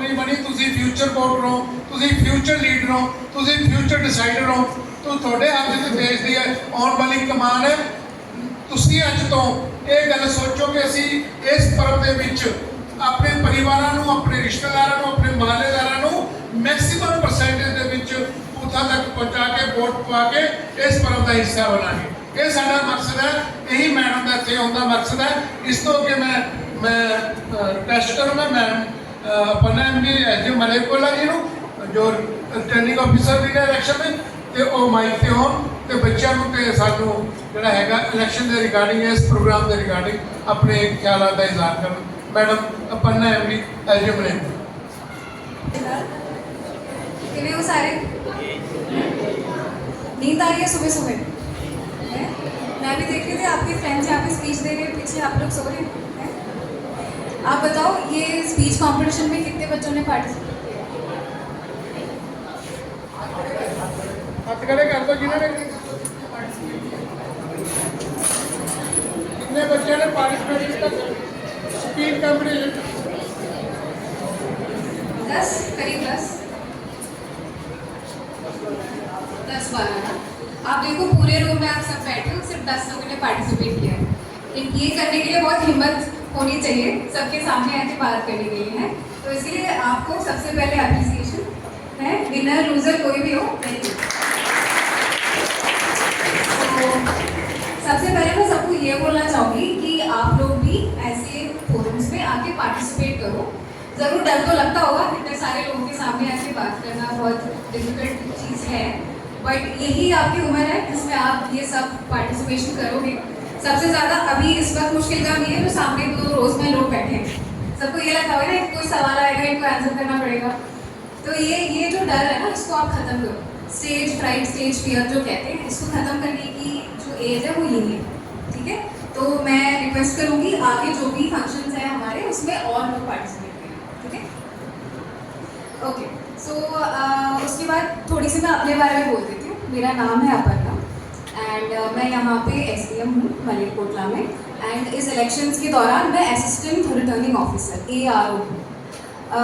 नहीं बनी, तुसी फ्यूचर वोटर हो, तुसी फ्यूचर लीडर हो, तुसी फ्यूचर डिसाइडर हो। तो थोड़े हाथ च देश की आने वाली कमान है। तुसी अज तो ये गल सोचो कि असी इस पर्व के विच अपने परिवारों को, अपने रिश्तेदारों को, अपने मालेदारों को मैक्सीमम परसेंटेज के विच बूथों तक पहुँचा के वोट पा के इस पर्व का हिस्सा बनाएंगे। ये साडा मकसद है, यही मैडम का इतने आने का मकसद है। इस तो अगे मैं रिक्वेस्ट करूँगा मैम अपना एमडी एच मलेकोला जी को जो रिटर्निंग ऑफिसर भी ने इलैक्शन में, तो वो माइक पर हो तो बच्चों को तो सानू जोड़ा है इलैक्शन के रिगार्डिंग इस प्रोग्राम के रिगार्डिंग अपने ख्याल का इजहार कर। मैडम अपना एमडी एच मलेकोला। वो सारे नींद आ रही है सुबह सुबह? मैं भी देख रही थी आपके फ्रेंड्स यहाँ पे स्पीच दे रहे हैं, पीछे आप लोग सो रहे हैं। आप बताओ ये स्पीच कंपटीशन में कितने बच्चों ने पार्टिसिपेट कितने बच्चों ने पार्टिसिपेट किया स्पीच कंपटीशन? 10 करीब 10-12। आप देखो पूरे रूम में आप सब बैठे हो, सिर्फ 10 लोगों ने पार्टिसिपेट किया है। ये करने के लिए बहुत हिम्मत होनी चाहिए, सबके सामने आके बात करने के लिए है। तो इसलिए आपको सबसे पहले अप्रिसिएशन है, विनर लूजर कोई भी हो। तो सबसे पहले मैं सबको ये बोलना चाहूँगी कि आप लोग भी ऐसे फोरम्स में आके पार्टिसिपेट करो। ज़रूर डर तो लगता होगा, इतने सारे लोगों के सामने आके बात करना बहुत डिफिकल्ट चीज़ है, बट यही आपकी उम्र है जिसमें आप ये सब पार्टिसिपेशन करोगे। सबसे ज़्यादा अभी इस वक्त मुश्किल काम ये है जो सामने तो रोज़ में लोग बैठे हैं, सबको ये लगता होगा ना कोई सवाल आएगा इनको आंसर करना पड़ेगा। तो ये जो डर है ना, इसको आप ख़त्म करो। स्टेज फ्राइट, स्टेज फियर जो कहते हैं, इसको ख़त्म करने की जो एज है वो यही है, ठीक है। तो मैं रिक्वेस्ट करूँगी आगे जो भी फंक्शंस हैं हमारे उसमें और लोग पार्टिसिपेट करें, ठीक है। ओके, सो उसके बाद थोड़ी सी मैं अपने बारे में बोल देती हूँ। मेरा नाम है अपर्णा एंड मैं यहाँ पे SDM हूँ मलेरकोटला में, एंड इस इलेक्शंस के दौरान मैं असिस्टेंट रिटर्निंग ऑफिसर ARO हूँ।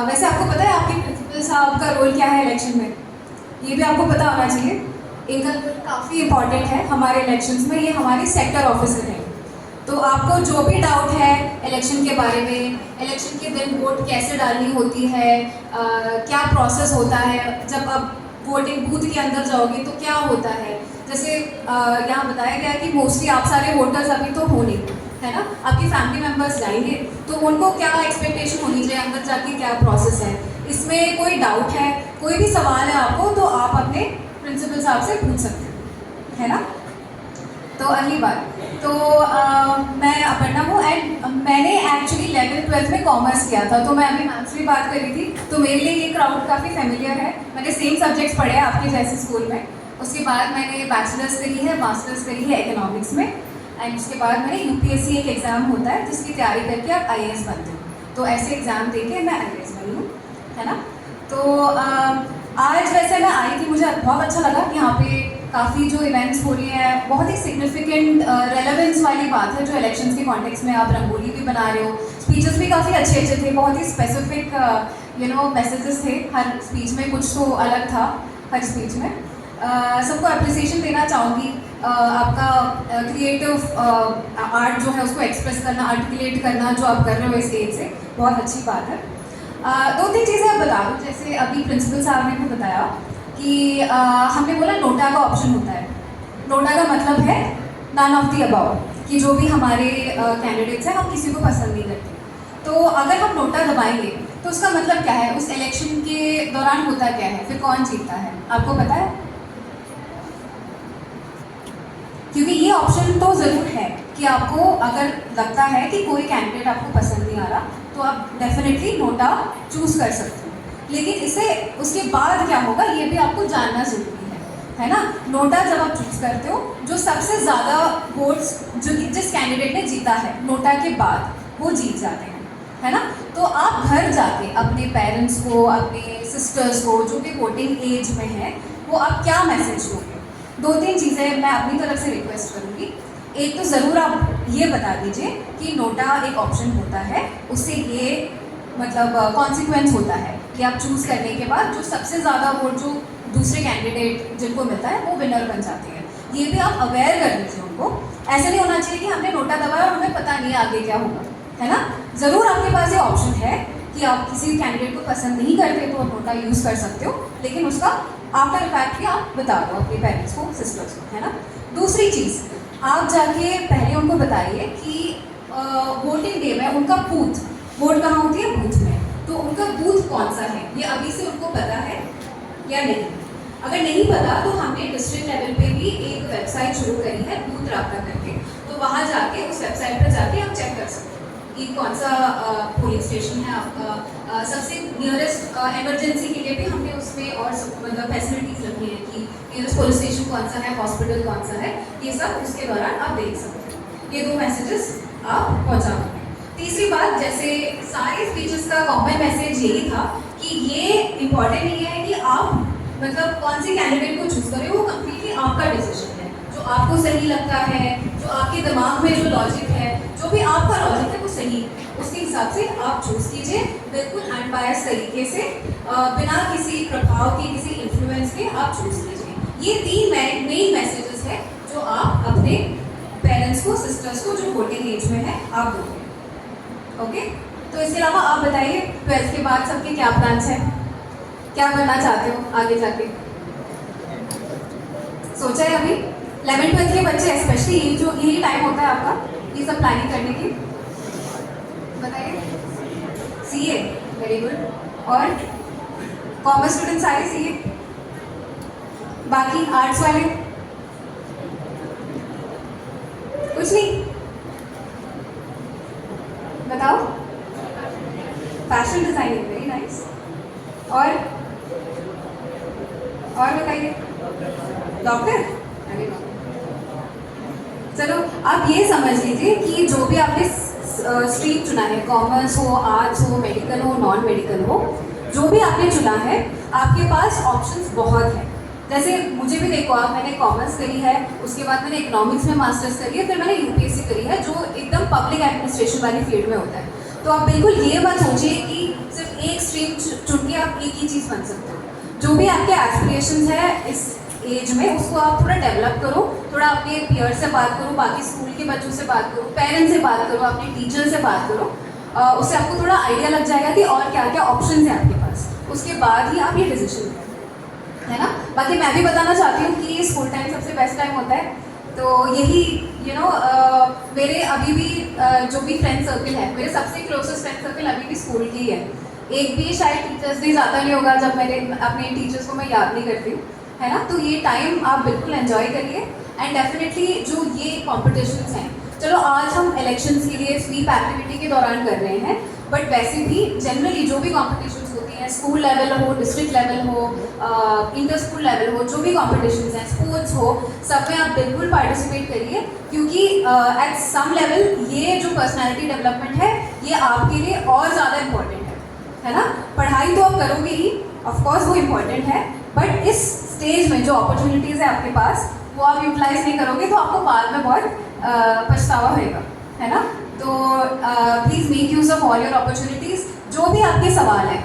वैसे आपको पता है आपके प्रिंसिपल साहब का रोल क्या है इलेक्शन में? ये भी आपको पता होना चाहिए। इनका रोल काफ़ी इंपॉर्टेंट है हमारे इलेक्शंस में। ये हमारे सेक्टर ऑफिसर हैं। तो आपको जो भी डाउट है इलेक्शन के बारे में, इलेक्शन के दिन वोट कैसे डालनी होती है, क्या प्रोसेस होता है, जब अब वोटिंग बूथ के अंदर जाओगे तो क्या होता है, जैसे यहाँ बताया गया कि मोस्टली आप सारे वोटर्स अभी तो हो नहीं, है ना, आपके फैमिली मेम्बर्स जाएंगे तो उनको क्या एक्सपेक्टेशन होनी चाहिए अंदर जाके, क्या प्रोसेस है, इसमें कोई डाउट है, कोई भी सवाल है आपको तो आप अपने प्रिंसिपल साहब से पूछ सकते हैं, है ना। तो अगली बात तो मैं अपर्णा हूँ एंड मैंने एक्चुअली 11th-12th में कॉमर्स किया था। तो मैं अभी मैम से भी बात कर रही थी, तो मेरे लिए ये क्राउड काफ़ी फेमिलियर है। मैंने सेम सब्जेक्ट्स पढ़े हैं आपके जैसे स्कूल में। उसके बाद मैंने बैचलर्स करी है, मास्टर्स करी है इकोनॉमिक्स में, एंड उसके बाद मैंने UPSC एक एग्ज़ाम होता है जिसकी तैयारी करके आप IAS बनते हो। तो ऐसे एग्ज़ाम दे के मैं IAS बनी हूँ, है ना। तो आज वैसे मैं आई थी, मुझे बहुत अच्छा लगा कि यहाँ पे काफ़ी जो इवेंट्स हो रही हैं, बहुत ही सिग्निफिकेंट रेलेवेंस वाली बात है जो इलेक्शंस के कॉन्टेक्स्ट में आप रंगोली भी बना रहे हो। स्पीचेस भी काफ़ी अच्छे अच्छे थे, बहुत ही स्पेसिफिक मैसेजेस थे। हर स्पीच में कुछ तो अलग था, हर स्पीच में। सबको अप्रिसिएशन देना चाहूँगी। आपका क्रिएटिव आर्ट जो है उसको एक्सप्रेस करना, आर्टिकुलेट करना जो आप कर रहे हो स्टेज से, बहुत अच्छी बात है। 2-3 चीज़ें आप बता दूँ। जैसे अभी प्रिंसिपल साहब ने भी बताया कि हमने बोला नोटा का ऑप्शन होता है। नोटा का मतलब है नन ऑफ दी अबाउ, कि जो भी हमारे कैंडिडेट्स हैं हम किसी को पसंद नहीं करते। तो अगर हम नोटा दबाएंगे तो उसका मतलब क्या है, उस इलेक्शन के दौरान होता क्या है, फिर कौन जीतता है, आपको पता है? क्योंकि ये ऑप्शन तो ज़रूर है कि आपको अगर लगता है कि कोई कैंडिडेट आपको पसंद नहीं आ रहा तो आप डेफिनेटली नोटा चूज़ कर सकते हो। लेकिन इसे उसके बाद क्या होगा ये भी आपको जानना ज़रूरी है ना। नोटा जब आप चूज़ करते हो, जो सबसे ज़्यादा वोट्स जिस कैंडिडेट ने जीता है नोटा के बाद वो जीत जाते हैं, है ना। तो आप घर जाके अपने पेरेंट्स को, अपने सिस्टर्स को जो भी वोटिंग एज में है, वो आप क्या मैसेज दोगे? 2-3 चीज़ें मैं अपनी तरफ से रिक्वेस्ट करूँगी। एक तो ज़रूर आप ये बता दीजिए कि नोटा एक ऑप्शन होता है, उससे ये मतलब कॉन्सिक्वेंस होता है कि आप चूज़ करने के बाद जो सबसे ज़्यादा वोट जो दूसरे कैंडिडेट जिनको मिलता है वो विनर बन जाते हैं। ये भी आप अवेयर कर दीजिए उनको। ऐसा नहीं होना चाहिए कि हमने नोटा दबाया और हमें पता नहीं आगे क्या होगा, है ना। ज़रूर आपके पास ये ऑप्शन है कि आप किसी कैंडिडेट को पसंद नहीं करते तो आप नोटा यूज़ कर सकते हो, लेकिन उसका आफ्टर फैक्ट भी आप बता दो अपने पेरेंट्स को, सिस्टर्स को, है ना। दूसरी चीज़, आप जाके पहले उनको बताइए कि वोटिंग डे में उनका बूथ, वोट कहाँ होती है, बूथ में, तो उनका बूथ कौन सा है ये अभी से उनको पता है या नहीं। अगर नहीं पता तो हमने डिस्ट्रिक्ट लेवल पे भी एक वेबसाइट शुरू करी है बूथ राब्ता करके, तो वहाँ जाके उस वेबसाइट पर जाके आप चेक कर सकते हो कि कौन सा पोलिंग स्टेशन है आपका सबसे नियरेस्ट। इमरजेंसी के लिए भी हमने उसमें और मतलब फैसिलिटीज़ रखी हैं कि नियरेस्ट पुलिस स्टेशन कौन सा है, हॉस्पिटल कौन सा है, ये सब उसके दौरान आप देख सकते हो। ये 2 मैसेजेस आप पहुँचा सकते हैं। तीसरी बात, जैसे सारे स्पीचेस का कॉमन मैसेज यही था कि ये इम्पॉर्टेंट नहीं है कि आप मतलब कौन से कैंडिडेट को चूज़ करें, वो कम्प्लीटली आपका डिसीजन है। जो आपको सही लगता है, जो आपके दिमाग में जो लॉजिक है, जो भी आपका लॉजिक है वो सही, उसके हिसाब से आप चूज़ कीजिए, बिल्कुल अनबायस तरीके से, बिना किसी प्रभाव के, किसी इन्फ्लुएंस के आप चूज़ कीजिए। ये 3 मेन मैसेजेस है जो आप अपने पेरेंट्स को, सिस्टर्स को जो वोटिंग एज में है आप दोगे। ओके, तो इसके अलावा आप बताइए 12th के बाद सबके क्या प्लान्स हैं, क्या बनना चाहते हो आगे जाके, सोचा है अभी? 11th-12th के बच्चे स्पेशली यही टाइम होता है आपका ये सब प्लानिंग करने की। बताइए। CA, very good. और कॉमर्स स्टूडेंट सारे सीए, बाकी आर्ट्स वाले कुछ नहीं, बताओ। Fashion designing, very nice. और बताइए। डॉक्टर, अरे वाह। चलो आप ये समझ लीजिए कि जो भी आपने स्ट्रीम चुना है, कॉमर्स हो, आर्ट्स हो, मेडिकल हो, नॉन मेडिकल हो, जो भी आपने चुना है, आपके पास ऑप्शंस बहुत हैं। जैसे मुझे भी देखो, आप मैंने कॉमर्स करी है, उसके बाद मैंने इकोनॉमिक्स में मास्टर्स करी है, फिर मैंने यूपीएससी करी है जो एकदम पब्लिक एडमिनिस्ट्रेशन वाली फील्ड में होता है। तो आप बिल्कुल ये मत सोचिए कि सिर्फ एक स्ट्रीम चुन के आप एक ही चीज़ बन सकते हो। जो भी आपके एस्पिरेशंस है इस एज में, उसको आप थोड़ा डेवलप करो, थोड़ा अपने पीयर से बात करो, बाकी स्कूल के बच्चों से बात करो, पेरेंट्स से बात करो, अपने टीचर से बात करो। उससे आपको थोड़ा आइडिया लग जाएगा कि और क्या क्या ऑप्शन है आपके पास, उसके बाद ही आप ये डिसीजन लें, है ना। बाकी मैं भी बताना चाहती हूँ कि स्कूल टाइम सबसे बेस्ट टाइम होता है, तो यही मेरे अभी भी जो भी फ्रेंड सर्कल है, मेरे सबसे क्लोजेस्ट फ्रेंड सर्कल अभी भी स्कूल की है। एक भी शायद टीचर्स डे ज़्यादा नहीं होगा जब मेरे अपने टीचर्स को मैं याद नहीं करती हूँ, है ना। तो ये टाइम आप बिल्कुल एंजॉय करिए एंड डेफिनेटली जो ये कॉम्पिटिशन्स हैं, चलो आज हम इलेक्शंस के लिए स्वीप एक्टिविटी के दौरान कर रहे हैं, बट वैसे भी जनरली जो भी कॉम्पिटिशन्स होती हैं, स्कूल लेवल हो, डिस्ट्रिक्ट लेवल हो, इंटर स्कूल लेवल हो, जो भी कॉम्पिटिशन्स हैं, स्पोर्ट्स हो, सब में आप बिल्कुल पार्टिसिपेट करिए, क्योंकि एट सम लेवल ये जो पर्सनैलिटी डेवलपमेंट है ये आपके लिए और ज़्यादा इम्पॉर्टेंट है ना। पढ़ाई तो आप करोगे ही, ऑफकोर्स वो इम्पॉर्टेंट है, बट इस स्टेज में जो अपॉर्चुनिटीज़ है आपके पास वो आप यूटिलाइज नहीं करोगे तो आपको बाद में बहुत पछतावा होएगा, है ना। तो please make use of all your opportunities. जो भी आपके सवाल हैं,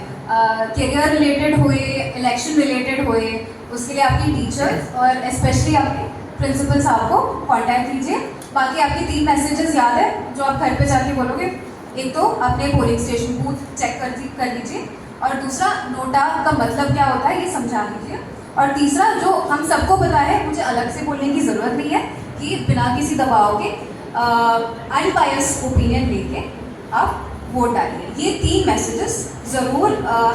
करियर रिलेटेड हुए, इलेक्शन रिलेटेड हुए, उसके लिए आपकी टीचर्स और स्पेशली आपके प्रिंसिपल साहब को कॉन्टैक्ट कीजिए। बाकी आपके 3 मैसेजेस याद है जो आप घर पे जाके बोलोगे। एक तो अपने पोलिंग स्टेशन बूथ चेक कर लीजिए, और दूसरा नोटा का मतलब क्या होता है ये समझा लीजिए, और तीसरा जो हम सबको पता है, मुझे अलग से बोलने की ज़रूरत नहीं है कि बिना किसी दबाव के अनबायस ओपिनियन लेके आप वोट डालिए। ये 3 मैसेजेस ज़रूर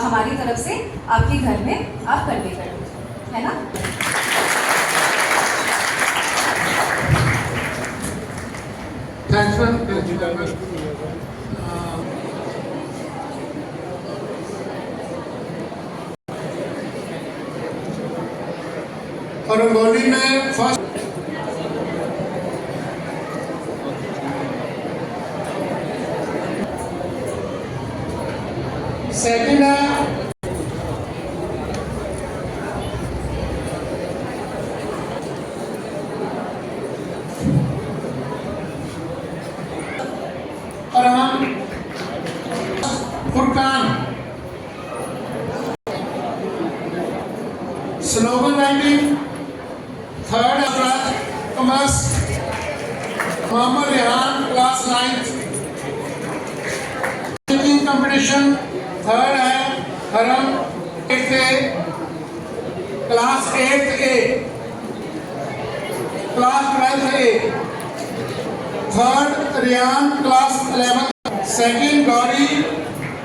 हमारी तरफ से आपके घर में आप कन्वे कर लीजिए, है ना। Thanks ma'am. और रंगोली में फर्स्ट सेकंड है और हम Furqan slogan writing, third class commerce Mohammad Rehan class 9th। Speaking competition third है Haram 8th A class 8th A, class 12th A, third Riyan class 11th, second Gauri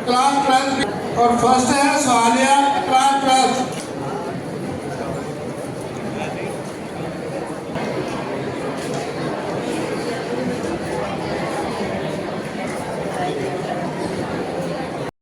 class 12th और फर्स्ट है सोहालिया क्लास 12th।